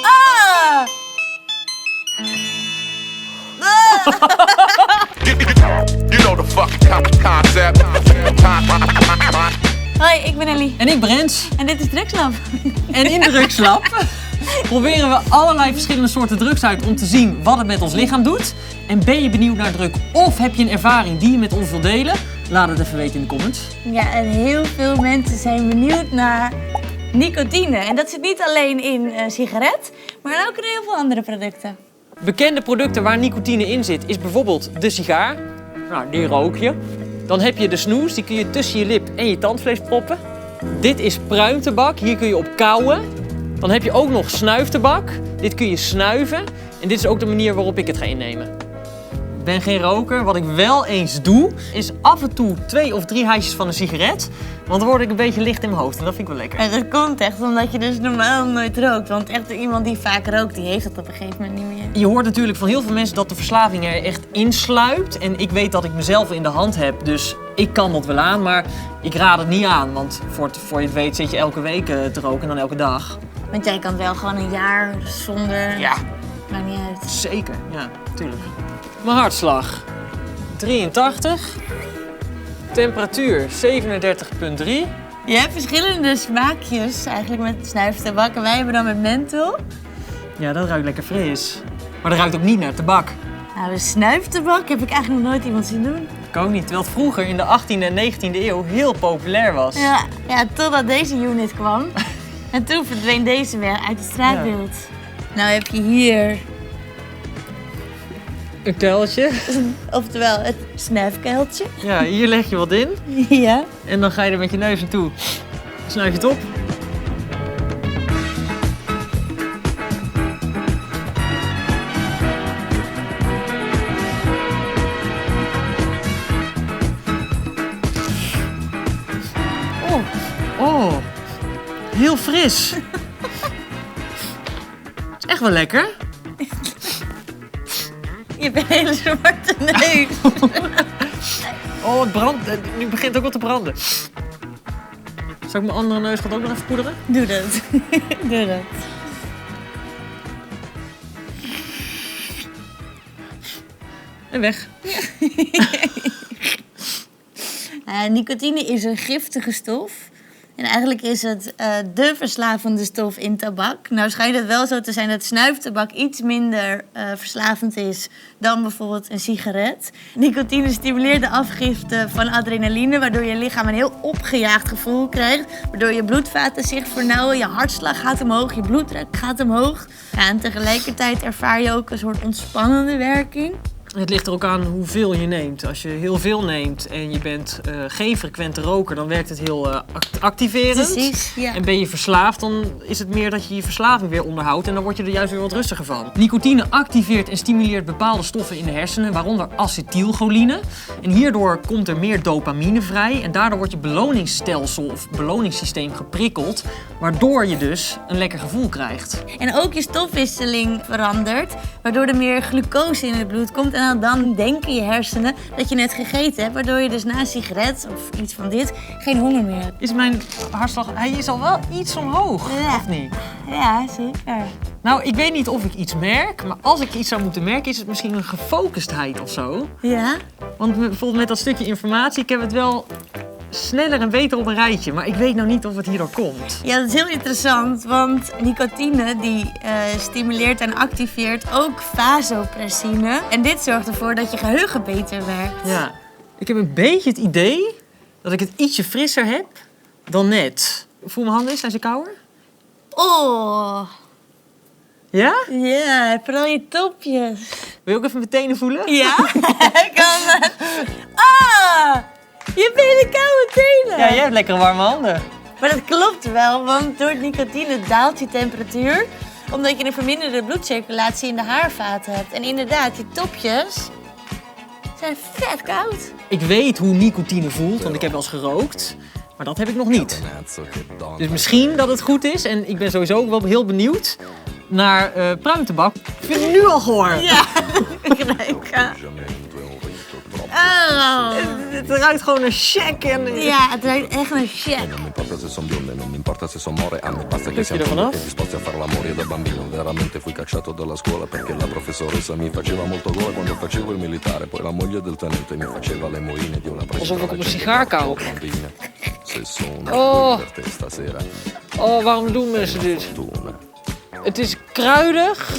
Ah! You know the fucking concept. Hoi, ik ben Ellie. En ik Brens. En dit is Drugslab. En in Drugslab proberen we allerlei verschillende soorten drugs uit om te zien wat het met ons lichaam doet. En ben je benieuwd naar drug of heb je een ervaring die je met ons wilt delen? Laat het even weten in de comments. Ja, en heel veel mensen zijn benieuwd naar nicotine. En dat zit niet alleen in sigaret, maar ook in heel veel andere producten. Bekende producten waar nicotine in zit is bijvoorbeeld de sigaar. Nou, die rook je. Dan heb je de snoes, die kun je tussen je lip en je tandvlees proppen. Dit is pruimtabak, hier kun je op kauwen. Dan heb je ook nog snuiftabak. Dit kun je snuiven. En dit is ook de manier waarop ik het ga innemen. Ik ben geen roker. Wat ik wel eens doe, is af en toe 2 of 3 hijsjes van een sigaret. Want dan word ik een beetje licht in mijn hoofd en dat vind ik wel lekker. En dat komt echt omdat je dus normaal nooit rookt. Want echt iemand die vaak rookt, die heeft dat op een gegeven moment niet meer. Je hoort natuurlijk van heel veel mensen dat de verslaving er echt insluipt. En ik weet dat ik mezelf in de hand heb, dus ik kan dat wel aan. Maar ik raad het niet aan, want voor je het weet zit je elke week te roken en dan elke dag. Want jij kan wel gewoon een jaar zonder... Ja. Maakt niet uit. Zeker, ja, tuurlijk. Mijn hartslag 83. Temperatuur 37,3. Je hebt verschillende smaakjes eigenlijk met snuiftabak. En wij hebben dan met menthol. Ja, dat ruikt lekker fris. Maar dat ruikt ook niet naar tabak. Nou, de snuiftabak heb ik eigenlijk nog nooit iemand zien doen. Ik ook niet, terwijl het vroeger in de 18e en 19e eeuw heel populair was. Ja, totdat deze unit kwam. En toen verdween deze weer uit het straatbeeld. Nou heb je hier, Een kuiltje. oftewel het snuifkuiltje. Ja, hier leg je wat in. Ja. En dan ga je er met je neus naartoe. Snuif je het op. Oh, heel fris. Het is echt wel lekker. Je hebt een hele zwarte neus. Oh, het brandt. Nu begint het ook wel te branden. Zal ik mijn andere neusgat ook nog even poederen? Doe dat. Doe dat. En weg. Nicotine is een giftige stof. En eigenlijk is het de verslavende stof in tabak. Nou schijnt het wel zo te zijn dat snuiftabak iets minder verslavend is dan bijvoorbeeld een sigaret. Nicotine stimuleert de afgifte van adrenaline, waardoor je lichaam een heel opgejaagd gevoel krijgt. Waardoor je bloedvaten zich vernauwen, je hartslag gaat omhoog, je bloeddruk gaat omhoog. Ja, en tegelijkertijd ervaar je ook een soort ontspannende werking. Het ligt er ook aan hoeveel je neemt. Als je heel veel neemt en je bent geen frequente roker, dan werkt het heel activerend. Precies, ja. En ben je verslaafd, dan is het meer dat je je verslaving weer onderhoudt en dan word je er juist weer wat rustiger van. Nicotine activeert en stimuleert bepaalde stoffen in de hersenen, waaronder acetylcholine. En hierdoor komt er meer dopamine vrij en daardoor wordt je beloningsstelsel of beloningssysteem geprikkeld, waardoor je dus een lekker gevoel krijgt. En ook je stofwisseling verandert, waardoor er meer glucose in het bloed komt. En dan denken je hersenen dat je net gegeten hebt, waardoor je dus na een sigaret of iets van dit geen honger meer hebt. Is mijn hartslag, hij is al wel iets omhoog, Ja. of niet? Ja, zeker. Nou, ik weet niet of ik iets merk, maar als ik iets zou moeten merken, is het misschien een gefocustheid of zo. Ja? Want bijvoorbeeld met dat stukje informatie, ik heb het wel sneller en beter op een rijtje, maar ik weet nou niet of het hierdoor komt. Ja, dat is heel interessant, want nicotine die stimuleert en activeert ook vasopressine. En dit zorgt ervoor dat je geheugen beter werkt. Ja, ik heb een beetje het idee dat ik het ietsje frisser heb dan net. Voel mijn handen eens, zijn ze kouder? Oh, Ja? ja, vooral je topjes. Wil je ook even mijn tenen voelen? Ja? Kan. Ah, je hebt hele koude tenen. Ja, jij hebt lekkere warme handen. Maar dat klopt wel, want door nicotine daalt je temperatuur. Omdat je een verminderde bloedcirculatie in de haarvaten hebt. En inderdaad, je topjes zijn vet koud. Ik weet hoe nicotine voelt, want ik heb wel eens gerookt. Maar dat heb ik nog niet. Dus misschien dat het goed is. En ik ben sowieso wel heel benieuwd naar pruimtabak. Ik vind het nu al gehoor. Ja, gelijk. Oh. Het ruikt gewoon een check en... Ja, het ruikt echt een check. Non mi importa se son bionde, non mi importa se son more, a me basta che Leg je siamo er vanaf? tutti disposti a fare l'amore. Io da bambino veramente fui cacciato dalla scuola perché la professoressa mi faceva molto gola quando facevo il militare. Poi la moglie del tenente mi faceva le moine di una Alsof ik op een precisa sigaar kauw. bambina. Se sono Oh. per te stasera, Oh, waarom doen mensen dit? fortuna. Het is kruidig.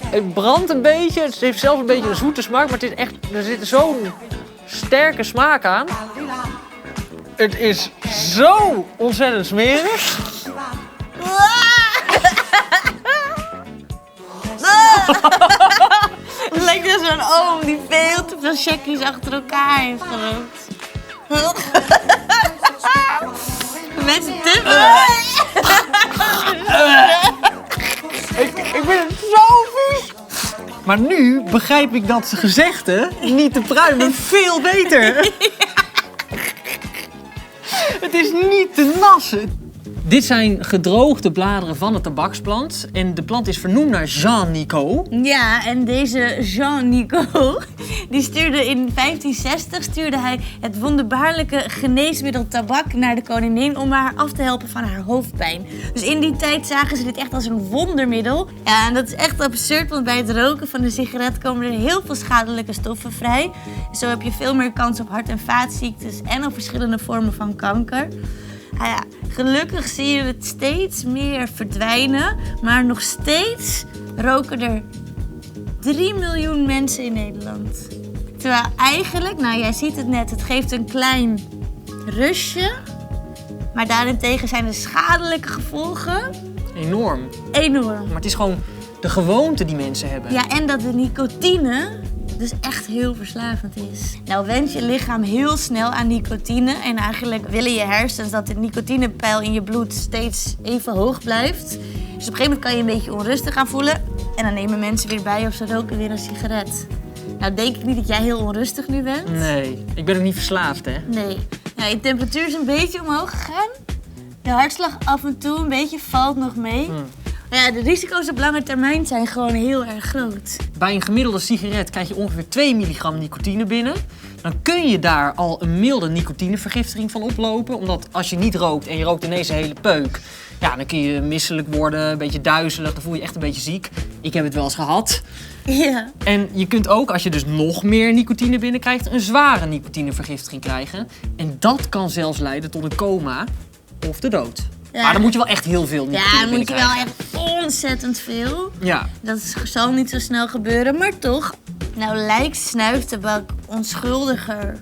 Het brandt een beetje. Het heeft zelfs een beetje een zoete smaak. Maar het is echt, er zit zo'n sterke smaak aan. Het is zo ontzettend smerig. Het lijkt dus zo'n oom die veel te veel checkies achter elkaar heeft gerookt. Mensen te Ik vind het zo vies. Maar nu begrijp ik dat gezegde, niet te pruimen, veel beter. Het is niet te nassen. Dit zijn gedroogde bladeren van de tabaksplant. En de plant is vernoemd naar Jean Nicot. Ja, en deze Jean Nicot, die stuurde in 1560 hij het wonderbaarlijke geneesmiddel tabak naar de koningin om haar af te helpen van haar hoofdpijn. Dus in die tijd zagen ze dit echt als een wondermiddel. Ja, en dat is echt absurd, want bij het roken van de sigaret komen er heel veel schadelijke stoffen vrij. Zo heb je veel meer kans op hart- en vaatziektes en op verschillende vormen van kanker. Nou ja, gelukkig zie je het steeds meer verdwijnen, maar nog steeds roken er 3 miljoen mensen in Nederland. Terwijl eigenlijk, nou jij ziet het net, het geeft een klein rustje, maar daarentegen zijn de schadelijke gevolgen Enorm. enorm. Maar het is gewoon de gewoonte die mensen hebben. Ja, en dat de nicotine dus echt heel verslavend is. Nou went je lichaam heel snel aan nicotine en eigenlijk willen je hersens dat de nicotinepeil in je bloed steeds even hoog blijft. Dus op een gegeven moment kan je een beetje onrustig gaan voelen en dan nemen mensen weer bij of ze roken weer een sigaret. Nou denk ik niet dat jij heel onrustig nu bent. Nee, ik ben ook niet verslaafd, hè? Nee. Ja, je temperatuur is een beetje omhoog gegaan. De hartslag af en toe een beetje valt nog mee. Maar ja, de risico's op lange termijn zijn gewoon heel erg groot. Bij een gemiddelde sigaret krijg je ongeveer 2 milligram nicotine binnen. Dan kun je daar al een milde nicotinevergiftiging van oplopen. Omdat als je niet rookt en je rookt ineens een hele peuk, ja, dan kun je misselijk worden, een beetje duizelig, dan voel je je echt een beetje ziek. Ik heb het wel eens gehad. Ja. En je kunt ook, als je dus nog meer nicotine binnenkrijgt, een zware nicotinevergiftiging krijgen. En dat kan zelfs leiden tot een coma of de dood. Ja. Maar dan moet je wel echt heel veel nicotine Ja, dan moet je wel binnenkrijgen. echt ontzettend veel. Ja. Dat zal niet zo snel gebeuren, maar toch. Nou lijkt snuiftabak onschuldiger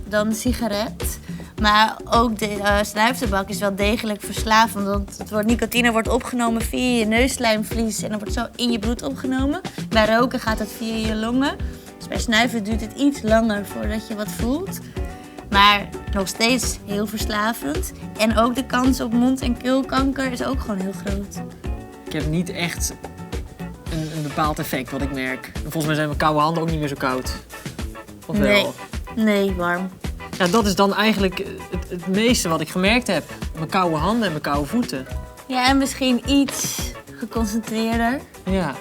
dan de sigaret. Maar ook de snuiftabak is wel degelijk verslavend. Want nicotine wordt opgenomen via je neusslijmvlies en dan wordt zo in je bloed opgenomen. Bij roken gaat het via je longen. Dus bij snuiven duurt het iets langer voordat je wat voelt. Maar nog steeds heel verslavend. En ook de kans op mond- en keelkanker is ook gewoon heel groot. Ik heb niet echt een bepaald effect wat ik merk. En volgens mij zijn mijn koude handen ook niet meer zo koud. Of wel? Nee, warm. Ja, dat is dan eigenlijk het meeste wat ik gemerkt heb. Mijn koude handen en mijn koude voeten. Ja, en misschien iets geconcentreerder. Ja,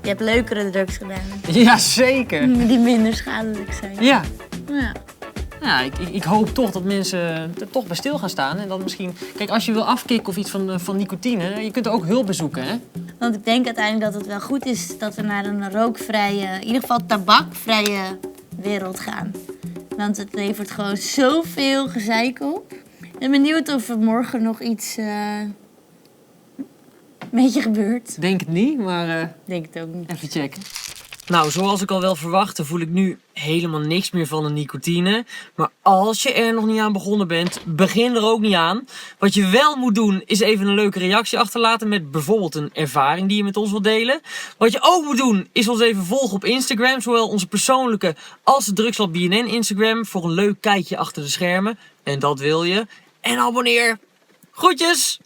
Je hebt leukere drugs gedaan. ja zeker. Die minder schadelijk zijn. Ja. Ja. Ja, ik hoop toch dat mensen er toch bij stil gaan staan. En dat misschien... Kijk, als je wil afkicken of iets van nicotine, je kunt er ook hulp bij zoeken, hè? Want ik denk uiteindelijk dat het wel goed is dat we naar een rookvrije, in ieder geval tabakvrije wereld gaan. Want het levert gewoon zoveel gezeik op. Ik ben benieuwd of er morgen nog iets met je gebeurt. Denk het niet, maar Ik denk het ook niet. even checken. Nou, zoals ik al wel verwachtte, voel ik nu helemaal niks meer van de nicotine. Maar als je er nog niet aan begonnen bent, begin er ook niet aan. Wat je wel moet doen, is even een leuke reactie achterlaten met bijvoorbeeld een ervaring die je met ons wilt delen. Wat je ook moet doen, is ons even volgen op Instagram. Zowel onze persoonlijke als de Drugslab BNN Instagram. Voor een leuk kijkje achter de schermen. En dat wil je. En abonneer. Groetjes!